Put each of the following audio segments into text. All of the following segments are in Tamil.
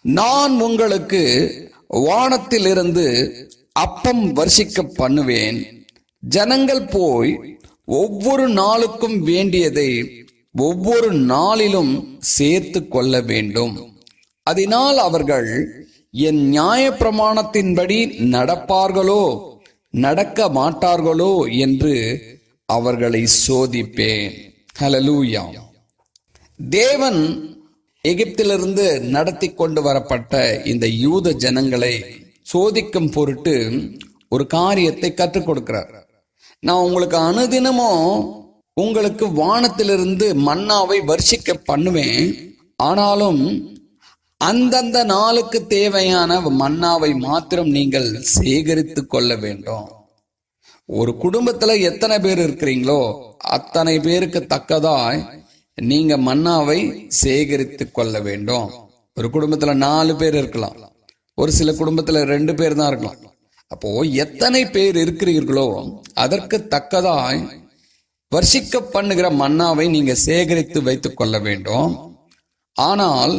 நான் உங்களுக்கு வானத்திலிருந்து அப்பம் வர்ஷிக்க பண்ணுவேன். ஜனங்கள் போய் ஒவ்வொரு நாளுக்கும் வேண்டியதை ஒவ்வொரு நாளிலும் சேர்த்து கொள்ள வேண்டும். அதனால் அவர்கள் என் நியாய பிரமாணத்தின்படி நடப்பார்களோ நடக்க மாட்டார்களோ என்று அவர்களை சோதிப்பேன். ஹல்லேலூயா. தேவன் எகிப்திலிருந்து நடத்தி கொண்டு வரப்பட்ட இந்த யூத ஜனங்களை சோதிக்கும் பொருட்டு ஒரு காரியத்தை கற்றுக் கொடுக்கிறார். நான் உங்களுக்கு அனுதினமும் உங்களுக்கு வானத்திலிருந்து மன்னாவை வர்ஷிக்க பண்ணுவேன். ஆனாலும் அந்தந்த நாளுக்கு தேவையான மன்னாவை மாத்திரம் நீங்கள் சேகரித்து கொள்ள வேண்டும். ஒரு குடும்பத்துல எத்தனை பேர் இருக்கிறீங்களோ அத்தனை பேருக்கு தக்கதாய் நீங்க மன்னாவை சேகரித்து கொள்ள வேண்டும். ஒரு குடும்பத்துல 4 பேர் இருக்கலாம், ஒரு சில குடும்பத்துல 2 பேர் தான் இருக்கலாம். அப்போ எத்தனை பேர் இருக்கிறீர்களோ அதற்கு தக்கதாய் வர்ஷிக்க பண்ணுகிற மன்னாவை நீங்க சேகரித்து வைத்துக் கொள்ள வேண்டும். ஆனால்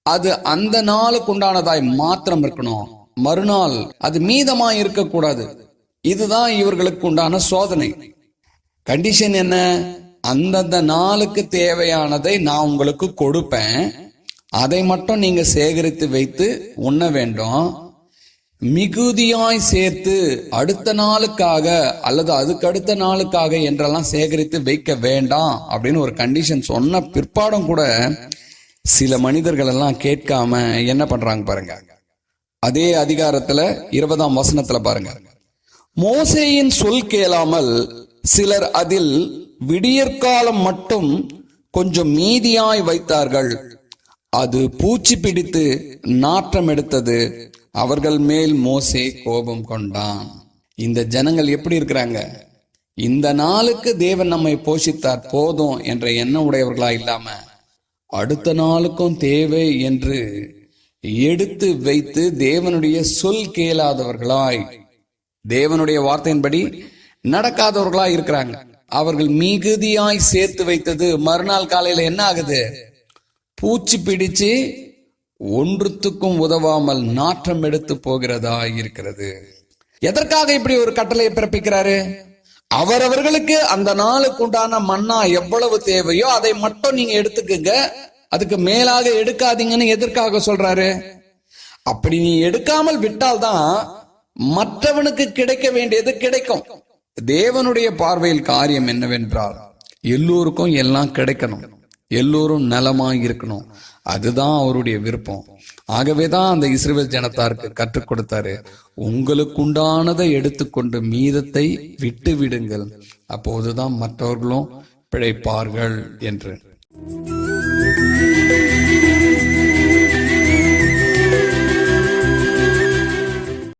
அது அந்த நாளுக்கு உண்டானதாய் மாத்திரம் இருக்கணும். மறுநாள் அது மீதமாய் இருக்கக்கூடாது. இதுதான் இவர்களுக்கு உண்டான சோதனை. கண்டிஷன் என்ன? அந்தந்த நாளுக்கு தேவையானதை நான் உங்களுக்கு கொடுப்பேன், அதை மட்டும் நீங்க சேகரித்து வைத்து உண்ண வேண்டும். மிகுதியாய் சேர்த்து அடுத்த நாளுக்காக அல்லது அதுக்கு அடுத்த நாளுக்காக என்றெல்லாம் சேகரித்து வைக்க வேண்டாம் அப்படின்னு ஒரு கண்டிஷன் சொன்ன பிற்பாடும் கூட சில மனிதர்கள் எல்லாம் கேட்காம என்ன பண்றாங்க பாருங்க. அதே அதிகாரத்துல 20ஆம் வசனத்துல பாருங்க, மோசேயின் சொல் கேளாமல் சிலர் அதில் விடியற்காலம் மட்டும் கொஞ்சம் மீதியாய் வைத்தார்கள். அது பூச்சி பிடித்து நாற்றம் எடுத்தது. அவர்கள் மேல் மோசே கோபம் கொண்டான். இந்த ஜனங்கள் எப்படி இருக்கிறாங்க? இந்த நாளுக்கு தேவன் நம்மை போஷித்தார் போதும் என்ற எண்ணம் உடையவர்களா இல்லாம அடுத்த நாளுக்கும் தேவை என்று எடுத்து வைத்து தேவனுடைய சொல் கேளாதவர்களாய், தேவனுடைய வார்த்தையின்படி நடக்காதவர்களாய் இருக்கிறாங்க. அவர்கள் மிகுதியாய் சேர்த்து வைத்தது மறுநாள் காலையில என்ன ஆகுது? பூச்சி பிடிச்சு ஒன்றுத்துக்கும் உதவாமல் நாற்றம் எடுத்து போகிறதா இருக்கிறது. எதற்காக இப்படி ஒரு கட்டளை பிறப்பிக்கிறாரு? அவரவர்களுக்கு அந்த நாளுக்கு உண்டான மன்னா எவ்வளவு தேவையோ அதை மட்டும் நீங்க எடுத்துக்குங்க, அதுக்கு மேலாக எடுக்காதீங்கன்னு எதற்காக சொல்றாரு? அப்படி நீ எடுக்காமல் விட்டால்தான் மற்றவனுக்கு கிடைக்க வேண்டியது கிடைக்கும். தேவனுடைய பார்வையில் காரியம் என்னவென்றால் எல்லோருக்கும் எல்லாம் கிடைக்கணும், எல்லோரும் நலமாய் இருக்கணும். அதுதான் அவருடைய விருப்பம். ஆகவேதான் அந்த இஸ்ரவேல் ஜனத்தாருக்கு கற்றுக் கொடுத்தாரு, உங்களுக்கு உண்டானதை எடுத்துக்கொண்டு மீதத்தை விட்டு விடுங்கள், அப்போதுதான் மற்றவர்களும் பிழைப்பார்கள் என்று.